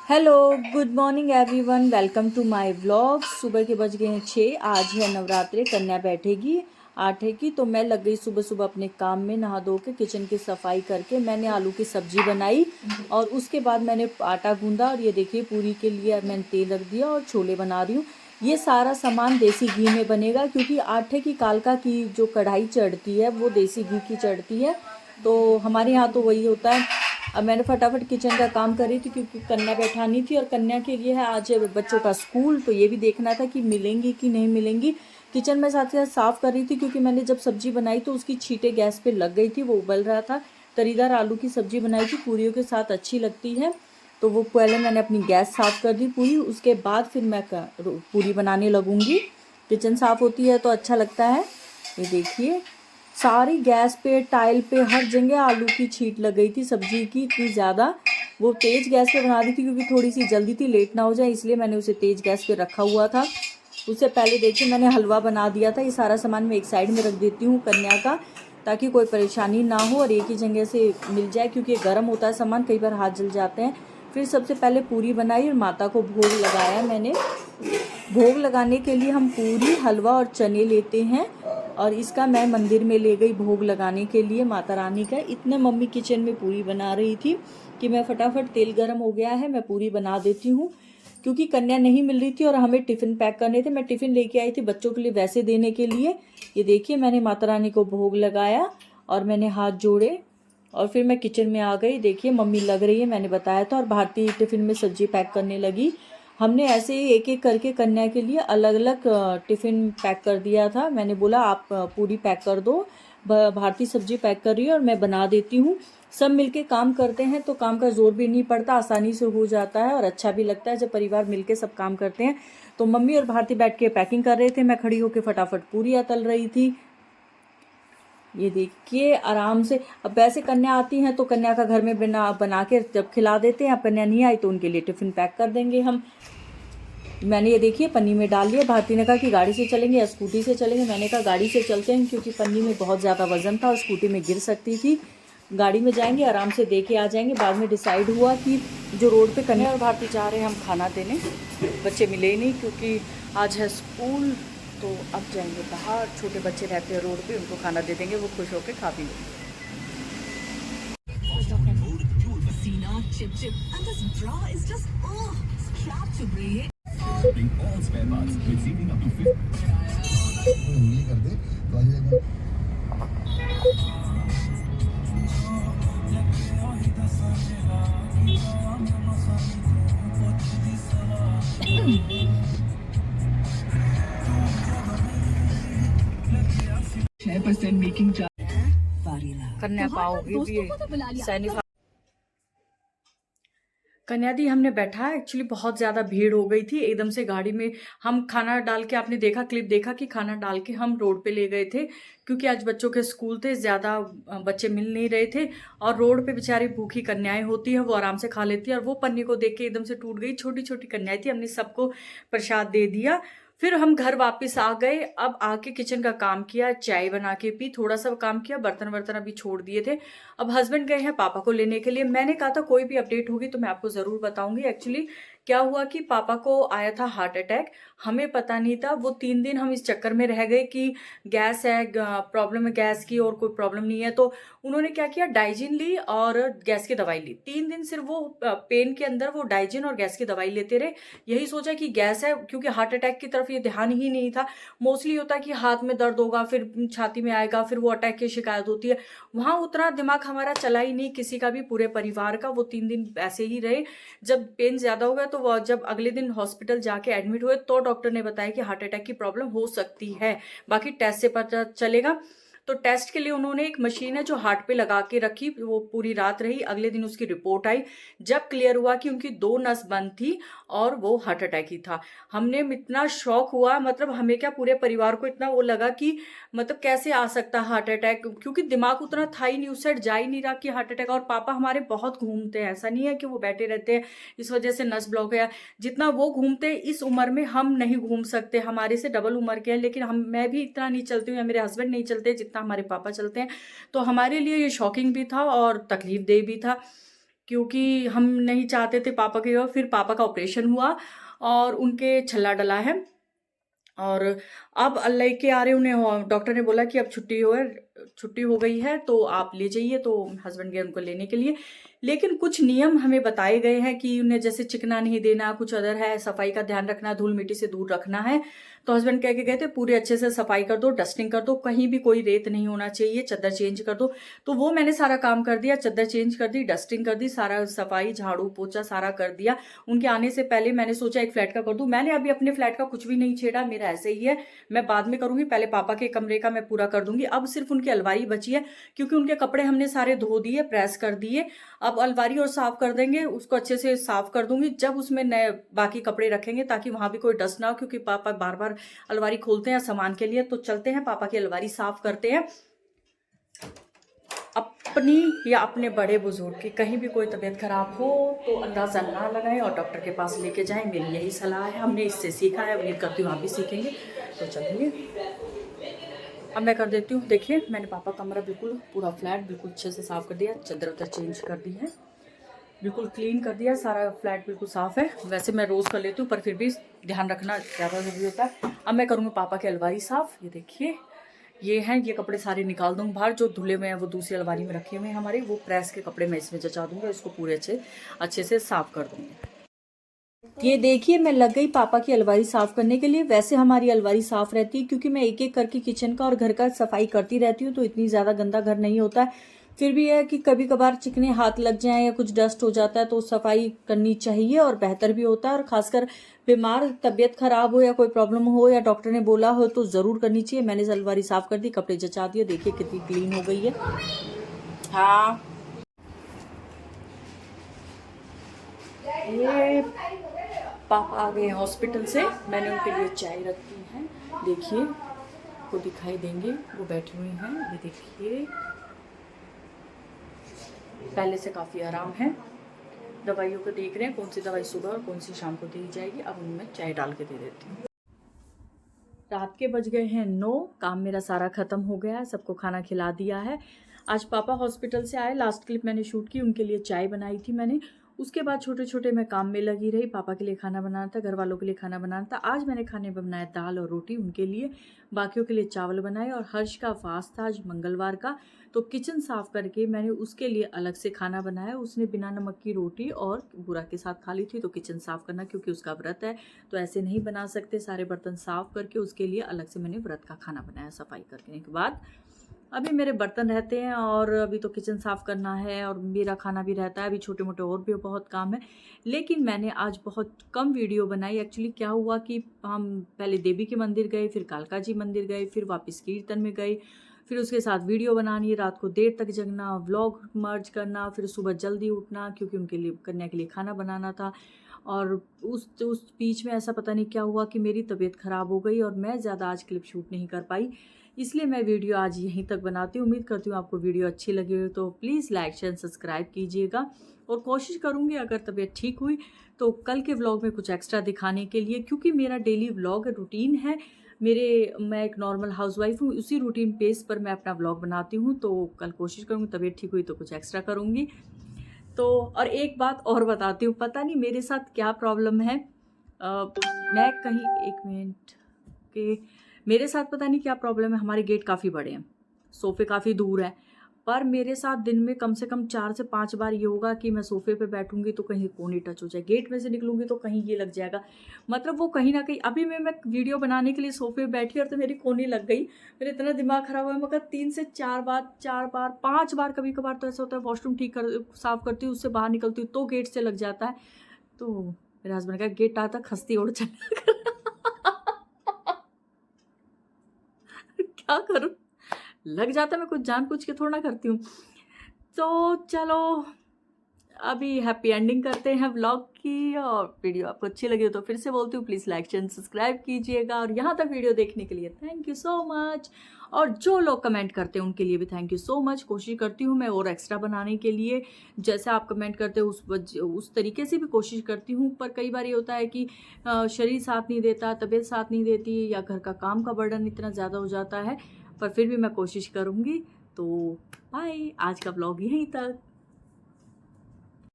Hello, good morning everyone. Welcome to my vlog. सुबह के बज गए हैं 6। आज है नवरात्रि, कन्या बैठेगी 8 की। तो मैं लग गई सुबह सुबह अपने काम में, नहा धो के किचन की सफाई करके मैंने आलू की सब्जी बनाई और उसके बाद मैंने आटा गूंदा। और ये देखिए पूरी के लिए मैंने तेल रख दिया और छोले बना रही हूँ। ये सारा सामान देसी घी में बनेगा क्योंकि आटे की कालका की जो कढ़ाई चढ़ती है वो देसी घी की चढ़ती है। तो हमारे यहाँ तो वही होता है। अब मैंने फटाफट किचन का काम करी थी क्योंकि कन्या बैठानी थी और कन्या के लिए है आज बच्चों का स्कूल, तो ये भी देखना था कि मिलेंगी कि नहीं मिलेंगी। किचन में साथ साथ साफ़ कर रही थी क्योंकि मैंने जब सब्जी बनाई तो उसकी छींटे गैस पे लग गई थी, वो उबल रहा था। तरीदार आलू की सब्जी बनाई थी, पूरियों के साथ अच्छी लगती है। तो वो पहले मैंने अपनी गैस साफ़ कर दी पूरी, उसके बाद फिर मैं पूरी बनाने लगूँगी। किचन साफ़ होती है तो अच्छा लगता है। ये देखिए सारी गैस पे, टाइल पे, हर जगह आलू की छींट लग गई थी सब्जी की इतनी ज़्यादा। वो तेज़ गैस पे बना दी थी क्योंकि थोड़ी सी जल्दी थी, लेट ना हो जाए इसलिए मैंने उसे तेज़ गैस पे रखा हुआ था। उससे पहले देखिए मैंने हलवा बना दिया था। ये सारा सामान मैं एक साइड में रख देती हूँ कन्या का, ताकि कोई परेशानी ना हो और एक ही जगह से मिल जाए क्योंकि गर्म होता है सामान, कई बार हाथ जल जाते हैं। फिर सबसे पहले पूरी बनाई और माता को भोग लगाया मैंने। भोग लगाने के लिए हम पूरी, हलवा और चने लेते हैं और इसका मैं मंदिर में ले गई भोग लगाने के लिए माता रानी का। इतने मम्मी किचन में पूरी बना रही थी कि मैं फटाफट, तेल गर्म हो गया है, मैं पूरी बना देती हूँ क्योंकि कन्या नहीं मिल रही थी और हमें टिफ़िन पैक करने थे। मैं टिफ़िन लेके आई थी बच्चों के लिए वैसे देने के लिए। ये देखिए मैंने माता रानी को भोग लगाया और मैंने हाथ जोड़े और फिर मैं किचन में आ गई। देखिए मम्मी लग रही है, मैंने बताया था, और भारती टिफ़िन में सब्जी पैक करने लगी। हमने ऐसे ही एक एक करके कन्या के लिए अलग अलग टिफ़िन पैक कर दिया था। मैंने बोला आप पूरी पैक कर दो, भारती सब्जी पैक कर रही है और मैं बना देती हूँ। सब मिलके काम करते हैं तो काम का जोर भी नहीं पड़ता, आसानी से हो जाता है और अच्छा भी लगता है जब परिवार मिलके सब काम करते हैं। तो मम्मी और भारती बैठ के पैकिंग कर रहे थे, मैं खड़ी होकर फटाफट पूरियाँ तल रही थी। ये देखिए आराम से। अब वैसे कन्या आती हैं तो कन्या का घर में बना बना के जब खिला देते हैं। अब कन्या नहीं आई तो उनके लिए टिफ़िन पैक कर देंगे हम। मैंने ये देखिए पन्नी में डाल लिया। भारती ने कहा कि गाड़ी से चलेंगे या स्कूटी से चलेंगे। मैंने कहा गाड़ी से चलते हैं क्योंकि पन्नी में बहुत ज़्यादा वजन था और स्कूटी में गिर सकती थी। गाड़ी में जाएंगे, आराम से दे के आ जाएंगे। बाद में डिसाइड हुआ कि जो रोड पे कन्या और भारती जा रहे हैं हम खाना देने, बच्चे मिले ही नहीं क्योंकि आज है स्कूल। तो अब जाएंगे बाहर, छोटे बच्चे रहते हैं रोड पे, उनको खाना दे देंगे, वो खुश होकर खा पी लेंगे। Bring all spare parts with saving up to 50%. ये कर दे तो आ जाएगा। कन्या पाओगी भी सैनिक। कन्या दी हमने बैठा, एक्चुअली बहुत ज़्यादा भीड़ हो गई थी एकदम से गाड़ी में। हम खाना डाल के, आपने देखा क्लिप देखा कि खाना डाल के हम रोड पे ले गए थे क्योंकि आज बच्चों के स्कूल थे, ज़्यादा बच्चे मिल नहीं रहे थे। और रोड पे बेचारी भूखी कन्याएं होती हैं, वो आराम से खा लेती है। और वो पन्नी को देख के एकदम से टूट गई। छोटी छोटी कन्याएं थी, हमने सबको प्रसाद दे दिया। फिर हम घर वापस आ गए। अब आके किचन का काम किया, चाय बना के पी, थोड़ा सा काम किया, बर्तन वर्तन अभी छोड़ दिए थे। अब हस्बैंड गए हैं पापा को लेने के लिए। मैंने कहा था कोई भी अपडेट होगी तो मैं आपको ज़रूर बताऊंगी। एक्चुअली क्या हुआ कि पापा को आया था हार्ट अटैक, हमें पता नहीं था। वो 3 दिन हम इस चक्कर में रह गए कि गैस है, प्रॉब्लम है गैस की, और कोई प्रॉब्लम नहीं है। तो उन्होंने क्या किया, डाइजिन ली और गैस की दवाई ली। 3 दिन सिर्फ वो पेन के अंदर वो डाइजिन और गैस की दवाई लेते रहे। यही सोचा कि गैस है, क्योंकि हार्ट अटैक की तरफ ये ध्यान ही नहीं था। मोस्टली होता है कि हाथ में दर्द होगा, फिर छाती में आएगा, फिर वो अटैक की शिकायत होती है। वहां उतना दिमाग हमारा चला ही नहीं किसी का भी, पूरे परिवार का। वो 3 दिन ऐसे ही रहे। जब पेन ज्यादा हो गया तो वो जब अगले दिन हॉस्पिटल जाके एडमिट हुए तो डॉक्टर ने बताया कि हार्ट अटैक की प्रॉब्लम हो सकती है, बाकी टेस्ट से पता चलेगा। तो टेस्ट के लिए उन्होंने एक मशीन है जो हार्ट पे लगा के रखी, वो पूरी रात रही। अगले दिन उसकी रिपोर्ट आई, जब क्लियर हुआ कि उनकी 2 नस बंद थी और वो हार्ट अटैक ही था। हमने इतना शॉक हुआ, मतलब हमें क्या, पूरे परिवार को इतना वो लगा कि मतलब कैसे आ सकता हार्ट अटैक, क्योंकि दिमाग उतना था ही नहीं, उस साइड जा ही नहीं रहा कि हार्ट अटैक। और पापा हमारे बहुत घूमते हैं, ऐसा नहीं है कि वो बैठे रहते हैं इस वजह से नस ब्लॉक है। जितना वो घूमते इस उम्र में हम नहीं घूम सकते, हमारे से डबल उम्र के हैं। लेकिन मैं भी इतना नहीं चलती हूँ या मेरे हस्बैंड नहीं चलते जितना हमारे पापा चलते हैं। तो हमारे लिए ये शॉकिंग भी था और तकलीफ दे भी था क्योंकि हम नहीं चाहते थे पापा के। फिर पापा का ऑपरेशन हुआ और उनके छल्ला डला है, और अब लेके आ रहे उन्हें। डॉक्टर ने बोला कि अब छुट्टी हो गई है तो आप ले जाइए, तो हस्बैंड गए उनको लेने के लिए। लेकिन कुछ नियम हमें बताए गए हैं कि उन्हें जैसे चिकना नहीं देना, कुछ अदर है, सफाई का ध्यान रखना, धूल मिट्टी से दूर रखना है। तो हस्बैंड कह के गए थे पूरे अच्छे से सफाई कर दो, डस्टिंग कर दो, कहीं भी कोई रेत नहीं होना चाहिए, चादर चेंज कर दो। तो वो मैंने सारा काम कर दिया, चादर चेंज कर दी, डस्टिंग कर दी, सारा सफाई झाड़ू पोछा सारा कर दिया। उनके आने से पहले मैंने सोचा एक फ्लैट का कर दूं। मैंने अभी अपने फ्लैट का कुछ भी नहीं छेड़ा, मेरा ऐसे ही है, मैं बाद में करूंगी। पहले पापा के कमरे का मैं पूरा कर दूंगी। अब सिर्फ उनकी अलमारी बची है, क्योंकि उनके कपड़े हमने सारे धो दिए, प्रेस कर दिए। अब अलमारी और साफ कर देंगे, उसको अच्छे से साफ कर दूंगी, जब उसमें नए बाकी कपड़े रखेंगे, ताकि वहां भी कोई डस्ट ना हो, क्योंकि पापा बार बार अलमारी खोलते हैं सामान के लिए। तो चलते हैं पापा की अलमारी साफ करते हैं। अपनी या अपने बड़े बुजुर्ग की कहीं भी कोई तबीयत खराब हो तो अंदाजा ना लगाएं और डॉक्टर के पास लेके जाएं, मेरी यही सलाह है। हमने इससे सीखा है, उम्मीद करती हूँ आप भी सीखेंगे। तो चलिए अब मैं कर देती हूँ। देखिए मैंने पापा कमरा बिल्कुल पूरा फ्लैट बिल्कुल अच्छे से साफ कर दिया, चादर उधर चेंज कर दी है, बिल्कुल क्लीन कर दिया, सारा फ्लैट बिल्कुल साफ है। वैसे मैं रोज़ कर लेती हूँ, पर फिर भी ध्यान रखना ज़्यादा ज़रूरी होता है। अब मैं करूँगी पापा की अलमारी साफ। ये देखिए ये हैं, ये कपड़े सारे निकाल दूँगी बाहर, जो धुले हुए हैं वो दूसरी अलमारी में रखे हुए हैं हमारे। वो प्रेस के कपड़े मैं इसमें जचा दूँगा, इसको पूरे अच्छे से साफ कर दूँगी। ये देखिए मैं लग गई पापा की अलमारी साफ करने के लिए। वैसे हमारी अलमारी साफ रहती है, क्योंकि मैं एक एक करके किचन का और घर का सफाई करती रहती हूँ, तो इतनी ज़्यादा गंदा घर नहीं होता है। फिर भी है कि कभी कभार चिकने हाथ लग जाएं या कुछ डस्ट हो जाता है, तो सफाई करनी चाहिए और बेहतर भी होता है। और खासकर बीमार, तबीयत खराब हो या कोई प्रॉब्लम हो या डॉक्टर ने बोला हो तो ज़रूर करनी चाहिए। मैंने अलमारी साफ कर दी, कपड़े जचा दिए, देखिए कितनी क्लीन हो गई है। हाँ ये पापा आ गए हॉस्पिटल से, मैंने उनके लिए चाय रखी है। देखिए को दिखाई देंगे, वो बैठे हुए हैं। ये देखिए पहले से काफ़ी आराम है। दवाइयों को देख रहे हैं, कौन सी दवाई सुबह और कौन सी शाम को दी जाएगी। अब उनमें चाय डाल के दे देती हूँ। रात के बज गए हैं 9, काम मेरा सारा ख़त्म हो गया है, सबको खाना खिला दिया है। आज पापा हॉस्पिटल से आए, लास्ट क्लिप मैंने शूट की, उनके लिए चाय बनाई थी मैंने। उसके बाद छोटे छोटे मैं काम में लगी रही। पापा के लिए खाना बनाना था, घर वालों के लिए खाना बनाना था। आज मैंने खाने में बनाया दाल और रोटी उनके लिए, बाकियों के लिए चावल बनाए। और हर्ष का फास्ट था आज मंगलवार का, तो किचन साफ़ करके मैंने उसके लिए अलग से खाना बनाया। उसने बिना नमक की रोटी और बूरा के साथ खा ली थी। तो किचन साफ़ करना, क्योंकि उसका व्रत है तो ऐसे नहीं बना सकते, सारे बर्तन साफ़ करके उसके लिए अलग से मैंने व्रत का खाना बनाया सफाई करने के बाद। अभी मेरे बर्तन रहते हैं और अभी तो किचन साफ़ करना है और मेरा खाना भी रहता है। अभी छोटे मोटे और भी बहुत काम है, लेकिन मैंने आज बहुत कम वीडियो बनाई। एक्चुअली क्या हुआ कि हम पहले देवी के मंदिर गए, फिर कालका जी मंदिर गए, फिर वापस कीर्तन में गए, फिर उसके साथ वीडियो बनानी, रात को देर तक जगना, व्लॉग मर्ज करना, फिर सुबह जल्दी उठना क्योंकि उनके लिए, कन्या के लिए खाना बनाना था। और उस बीच में ऐसा पता नहीं क्या हुआ कि मेरी तबीयत ख़राब हो गई और मैं ज़्यादा आज क्लिप शूट नहीं कर पाई। इसलिए मैं वीडियो आज यहीं तक बनाती हूँ। उम्मीद करती हूँ आपको वीडियो अच्छी लगी हो, तो प्लीज़ लाइक शेयर सब्सक्राइब कीजिएगा। और कोशिश करूँगी अगर तबीयत ठीक हुई तो कल के व्लॉग में कुछ एक्स्ट्रा दिखाने के लिए, क्योंकि मेरा डेली व्लॉग रूटीन है मैं एक नॉर्मल हाउसवाइफ हूँ, उसी रूटीन बेस पर मैं अपना व्लॉग बनाती हूँ। तो कल कोशिश करूँगी, तबीयत ठीक हुई तो कुछ एक्स्ट्रा करूँगी। तो और एक बात और बताती हूँ, पता नहीं मेरे साथ क्या प्रॉब्लम है। मैं कहीं, एक मिनट के, मेरे साथ पता नहीं क्या प्रॉब्लम है। हमारे गेट काफ़ी बड़े हैं, सोफ़े काफ़ी दूर है, पर मेरे साथ दिन में कम से कम 4 से 5 बार ये होगा कि मैं सोफ़े पे बैठूंगी तो कहीं कोने टच हो जाए, गेट में से निकलूंगी तो कहीं ये लग जाएगा। मतलब वो कहीं ना कहीं, अभी मैं वीडियो बनाने के लिए सोफ़े पे बैठी और तो मेरी कोनी लग गई। मेरा इतना दिमाग ख़राब हुआ, मगर 3 से 4 बार 5 बार कभी कभार तो ऐसा होता है, वॉशरूम साफ़ करती हूँ, उससे बाहर निकलती हूँ तो गेट से लग जाता है। तो मेरे हस्बैंड का गेट आता खस्ती ओढ़ चला क्या करूं, लग जाता, मैं कुछ जानबूझ के थोड़ा ना करती हूँ। तो चलो अभी हैप्पी एंडिंग करते हैं व्लॉग की। और वीडियो आपको अच्छी लगी हो तो फिर से बोलती हूँ, प्लीज़ लाइक शेयर सब्सक्राइब कीजिएगा। और यहाँ तक वीडियो देखने के लिए थैंक यू सो मच। और जो लोग कमेंट करते हैं उनके लिए भी थैंक यू सो मच। कोशिश करती हूँ मैं और एक्स्ट्रा बनाने के लिए, जैसे आप कमेंट करते हो उस तरीके से भी कोशिश करती हूँ। पर कई बार ये होता है कि शरीर साथ नहीं देता, तबीयत साथ नहीं देती, या घर का काम का बर्डन इतना ज़्यादा हो जाता है, पर फिर भी मैं कोशिश करूँगी। तो बाय, आज का व्लॉग यहीं तक।